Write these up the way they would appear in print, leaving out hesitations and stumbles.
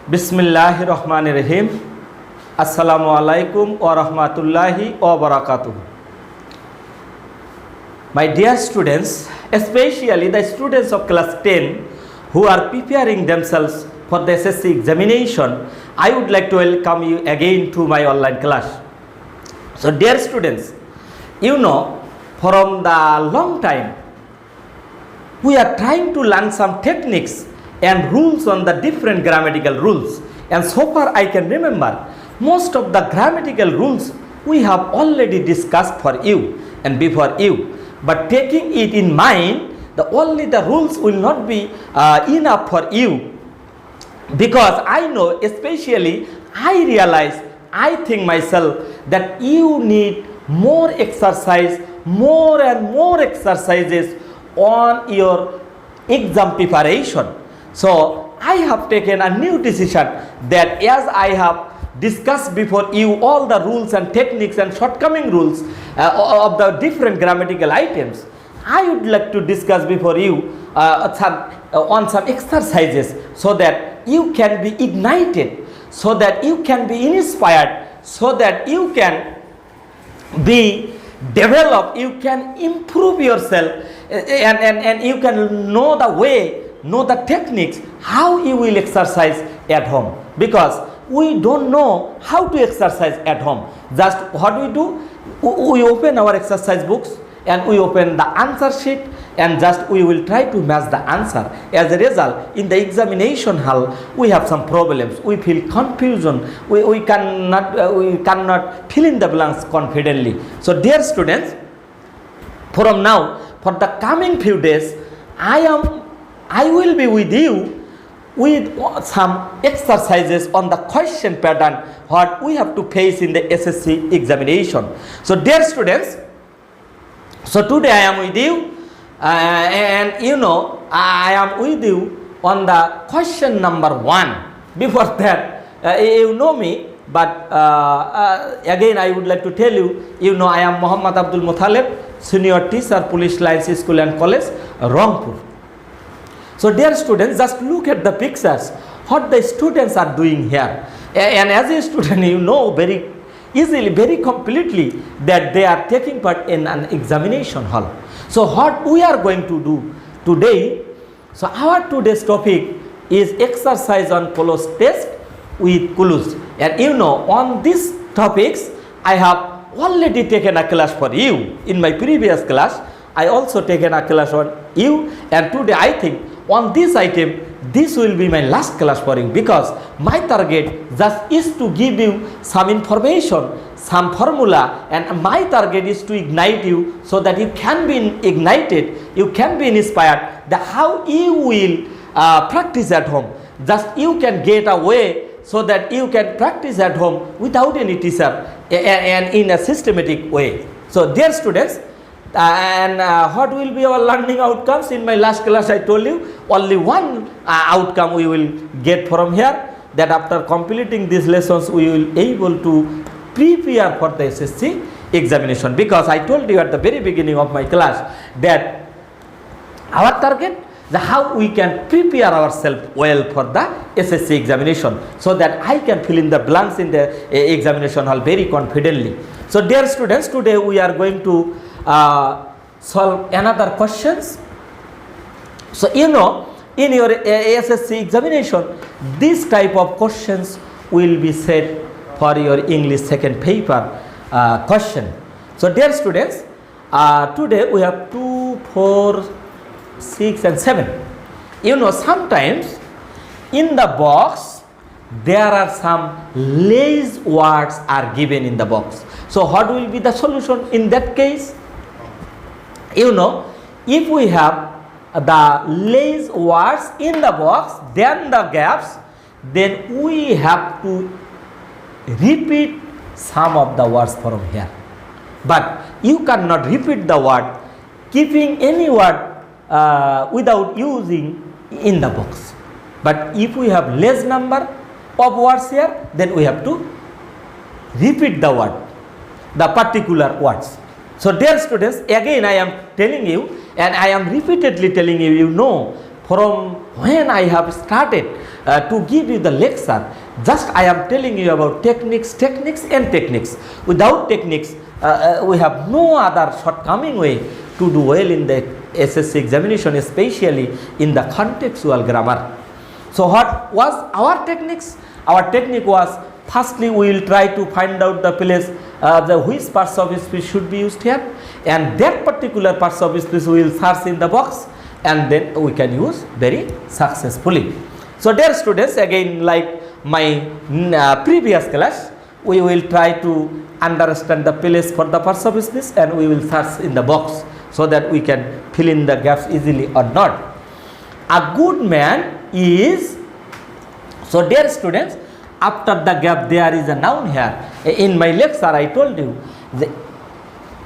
Bismillahirrahmanirrahim. Assalamu alaikum wa rahmatullahi wa barakatuh. My dear students, especially the students of class 10 who are preparing themselves for the SSC examination, I would like to welcome you again to my online class. So dear students, you know, from the long time we are trying to learn some techniques and rules on the different grammatical rules, and so far I can remember most of the grammatical rules we have already discussed for you and before you, but taking it in mind, only the rules will not be enough for you, because I know, especially I realize, I think myself that you need more exercise, more and more exercises on your exam preparation. So I have taken a new decision that as I have discussed before you all the rules and techniques and shortcoming rules of the different grammatical items, I would like to discuss before you on some exercises so that you can be ignited, so that you can be inspired, so that you can be developed, you can improve yourself, and you can know the way, know the techniques how you will exercise at home, because we don't know how to exercise at home. Just what we do, we open our exercise books and we open the answer sheet and just we will try to match the answer. As a result, in the examination hall we have some problems, we feel confusion, we cannot fill in the blanks confidently. So dear students, from now for the coming few days I will be with you with some exercises on the question pattern what we have to face in the SSC examination. So dear students, so today I am with you and you know I am with you on the question number 1. Before that you know me, but again I would like to tell you, you know I am Muhammad Abdul Motalab, senior teacher, Police Lines School and College, Rangpur. So dear students, just look at the pictures, what the students are doing here. And as a student, you know very easily, very completely that they are taking part in an examination hall. So what we are going to do today, so our today's topic is exercise on Cloze test with Cloze. And you know, on these topics, I have already taken a class for you. In my previous class, I also taken a class on you, and today I think on this item, this will be my last class for you, because my target just is to give you some information, some formula, and my target is to ignite you so that you can be ignited, you can be inspired, that how you will practice at home. Just you can get away so that you can practice at home without any teacher and in a systematic way. So dear students, what will be our learning outcomes? In my last class I told you only one outcome we will get from here, that after completing these lessons we will able to prepare for the SSC examination, because I told you at the very beginning of my class that our target is how we can prepare ourselves well for the SSC examination, so that I can fill in the blanks in the examination hall very confidently. So dear students, today we are going to solve another questions. So you know, in your SSC examination, this type of questions will be set for your English second paper question. So dear students, today we have 2, 4, 6 and 7. You know, sometimes in the box there are some lazy words are given in the box. So what will be the solution in that case? You know, if we have the lazy words in the box, then the gaps, then we have to repeat some of the words from here. But you cannot repeat the word, keeping any word without using in the box. But if we have less number of words here, then we have to repeat the word, the particular words. So dear students, again I am telling you, and I am repeatedly telling you, you know, from when I have started to give you the lecture. Just I am telling you about techniques and techniques. Without techniques, we have no other shortcoming way to do well in the SSC examination, especially in the contextual grammar. So what was our techniques? Our technique was, firstly we will try to find out the place which parts of speech should be used here, and that particular parts of speech we will search in the box, and then we can use very successfully. So dear students, again like my previous class, we will try to understand the place for the parts of speech, and we will search in the box so that we can fill in the gaps easily or not. A good man is, so dear students, after the gap there is a noun here. In my lecture I told you the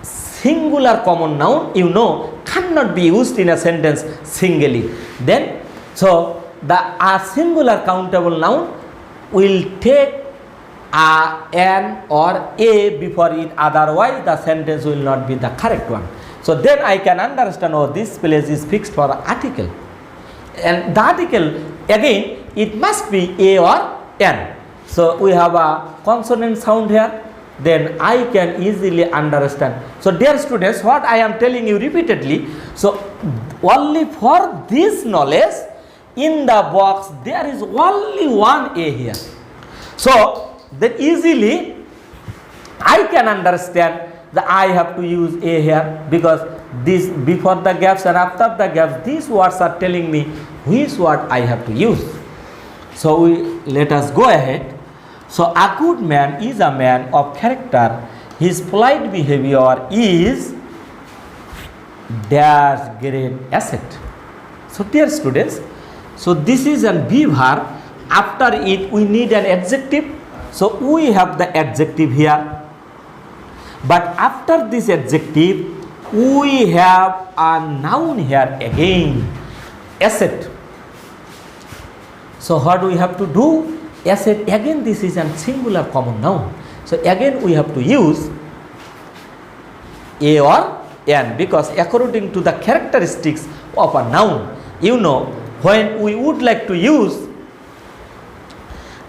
singular common noun, you know, cannot be used in a sentence singly. Then so a singular countable noun will take an or a before it, otherwise the sentence will not be the correct one. So then I can understand, oh, this place is fixed for article, and the article again it must be a or n. So we have a consonant sound here, then I can easily understand. So dear students, what I am telling you repeatedly, so only for this knowledge, in the box there is only one a here. So then easily I can understand that I have to use a here, because this before the gaps and after the gaps, these words are telling me which word I have to use. So let us go ahead. So a good man is a man of character. His polite behavior is dash great asset. So dear students, so this is an be verb. After it we need an adjective. So we have the adjective here. But after this adjective we have a noun here again, asset. So what we have to do? Asset, again this is a singular common noun. So again we have to use a or n, because according to the characteristics of a noun, you know, when we would like to use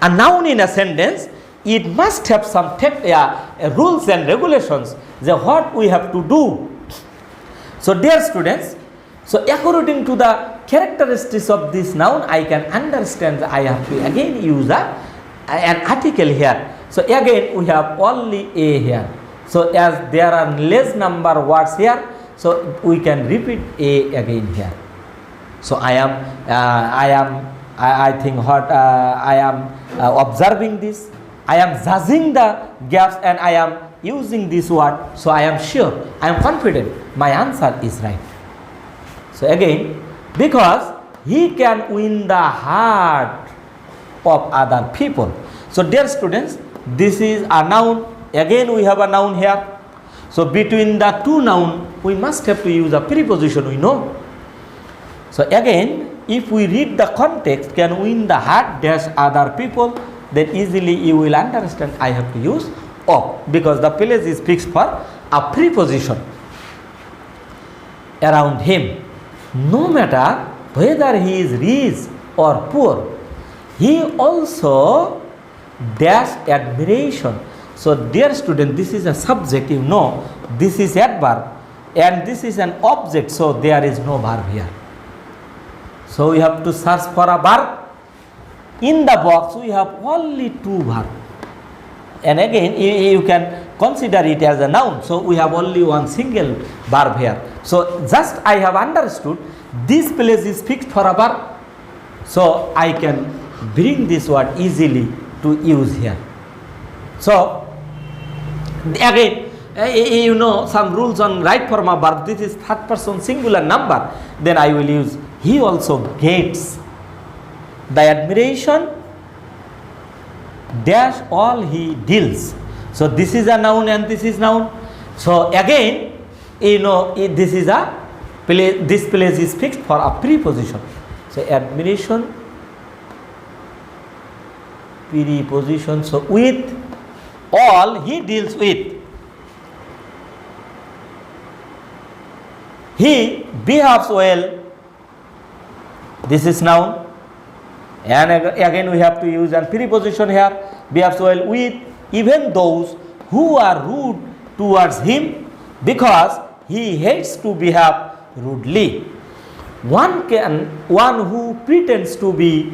a noun in a sentence, it must have some rules and regulations, the what we have to do. So dear students, so according to the characteristics of this noun, I can understand that I have to again use an article here. So again we have only a here. So as there are less number words here, so we can repeat a again here. So I think what I am observing this, I am judging the gaps, and I am using this word. So I am sure, I am confident my answer is right. So again, because he can win the heart of other people. So dear students, this is a noun. Again we have a noun here. So between the two noun we must have to use a preposition, we know. So again, if we read the context, can win the heart dash other people, then easily you will understand I have to use of, because the place is fixed for a preposition around him. No matter whether he is rich or poor, he also dash admiration. So dear student, this is a subject, you know, this is adverb and this is an object, so there is no verb here. So we have to search for a verb. In the box we have only two verbs, and again you can consider it as a noun. So we have only one single verb here. So just I have understood this place is fixed for a verb, so I can bring this word easily to use here. So again, you know some rules on right form of verb. This is third person singular number, then I will use he also gets the admiration dash all he deals. So this is a noun and this is noun. So again, you know, this is a place, this place is fixed for a preposition. So admiration, preposition. So with all he deals with, he behaves well This is noun. And again we have to use a preposition here. Behaves well with even those who are rude towards him, because he hates to behave rudely. One who pretends to be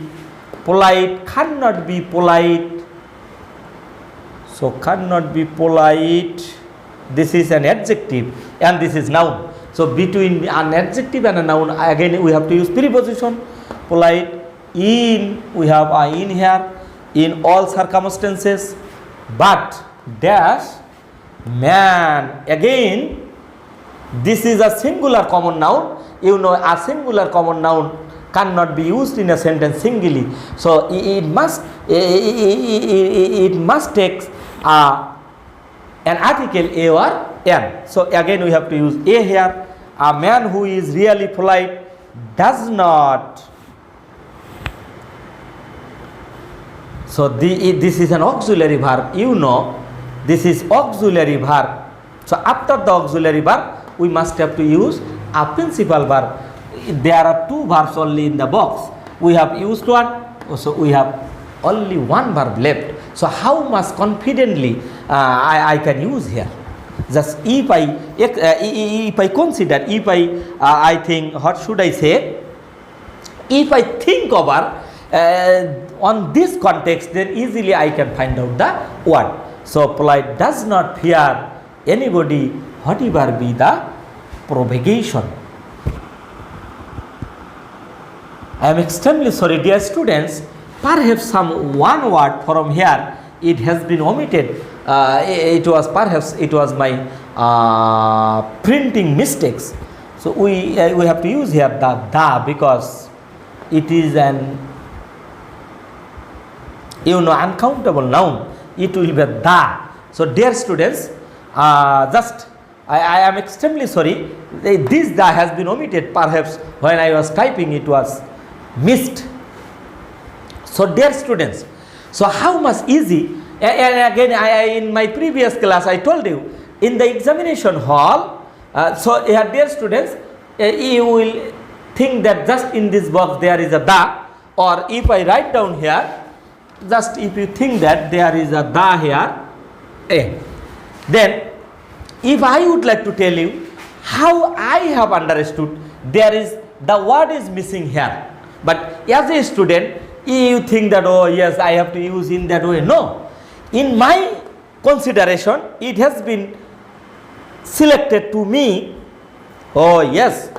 polite cannot be polite. So cannot be polite. This is an adjective and this is noun. So between an adjective and a noun, again we have to use preposition. Polite. In, we have a in here, in all circumstances, but dash man, again this is a singular common noun. You know, a singular common noun cannot be used in a sentence singly, so it must take an article a or an. So again we have to use a here. A man who is really polite does not. So this is an auxiliary verb. You know, this is auxiliary verb. So after the auxiliary verb, we must have to use a principal verb. There are two verbs only in the box. We have used one, so we have only one verb left. So how much confidently I can use here? Just if I consider, I think, what should I say? If I think over on this context, then easily I can find out the word. So polite does not fear anybody, whatever be the provocation. I am extremely sorry, dear students. Perhaps some one word from here it has been omitted. It was my printing mistakes. So we have to use here the because it is an uncountable noun. It will be the. So dear students, I am extremely sorry. This the has been omitted. Perhaps when I was typing it was missed. So dear students, so how much easy, and again in my previous class I told you, in the examination hall, so here dear students, you will think that just in this box there is a the, or if I write down here, just if you think that there is a the here, then if I would like to tell you how I have understood, there is the word is missing here. But as a student, you think that, oh yes, I have to use in that way. No. In my consideration, it has been selected to me, oh yes,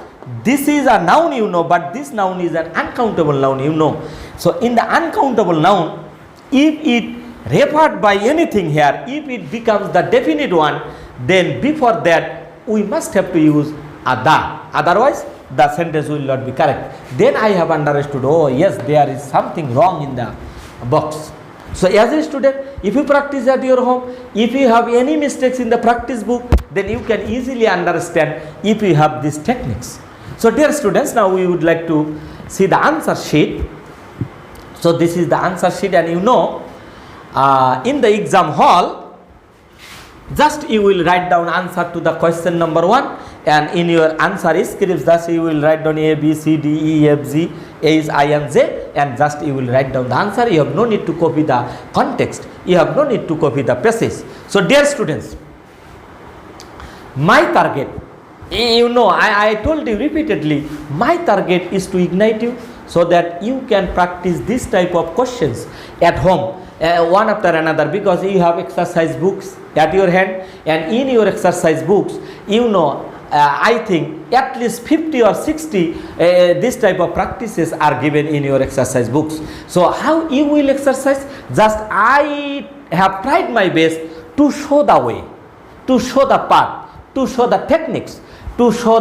this is a noun, but this noun is an uncountable noun, So in the uncountable noun, if it referred by anything here, if it becomes the definite one, then before that we must have to use a the. Otherwise, the sentence will not be correct. Then I have understood, oh yes, there is something wrong in the box. So as a student, if you practice at your home, if you have any mistakes in the practice book, then you can easily understand if you have these techniques. So dear students, now we would like to see the answer sheet. So this is the answer sheet, and in the exam hall, just you will write down answer to the question number 1, and in your answer scripts, thus you will write down A, B, C, D, E, F, G, H, I, and J, and just you will write down the answer. You have no need to copy the context. You have no need to copy the passage. So dear students, my target, I told you repeatedly, my target is to ignite you so that you can practice this type of questions at home. One after another, because you have exercise books at your hand, and in your exercise books, I think at least 50 or 60 this type of practices are given in your exercise books. So how you will exercise? Just I have tried my best to show the way, to show the path, to show the techniques, to show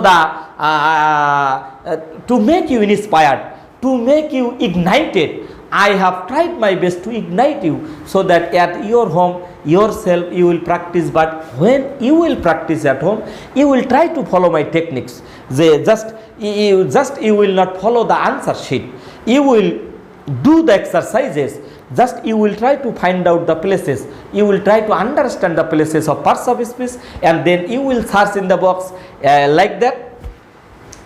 to make you inspired, to make you ignited. I have tried my best to ignite you so that at your home, yourself, you will practice. But when you will practice at home, you will try to follow my techniques. You will not follow the answer sheet. You will do the exercises. Just you will try to find out the places. You will try to understand the places of parts of speech, and then you will search in the box like that.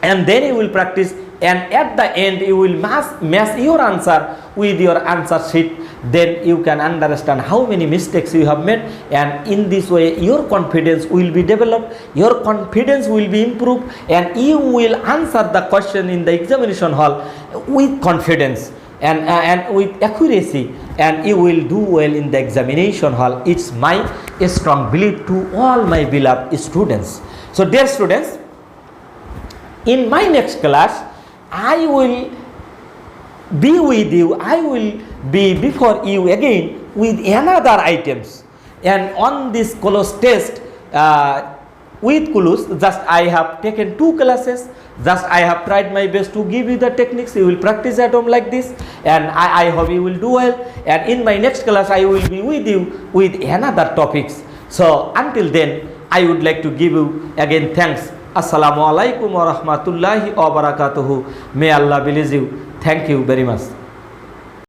And then you will practice and at the end you will match your answer with your answer sheet. Then you can understand how many mistakes you have made, and in this way your confidence will be developed, your confidence will be improved, and you will answer the question in the examination hall with confidence and with accuracy, and you will do well in the examination hall. It's my strong belief to all my beloved students. So dear students, in my next class I will be with you, I will be before you again with another items. And on this Cloze test with Cloze, just I have taken 2 classes, just I have tried my best to give you the techniques. You will practice at home like this, and I hope you will do well. And in my next class I will be with you with another topics. So until then, I would like to give you again thanks. Assalamu alaikum wa rahmatullahi wa barakatuhu. May Allah bless you. Thank you very much.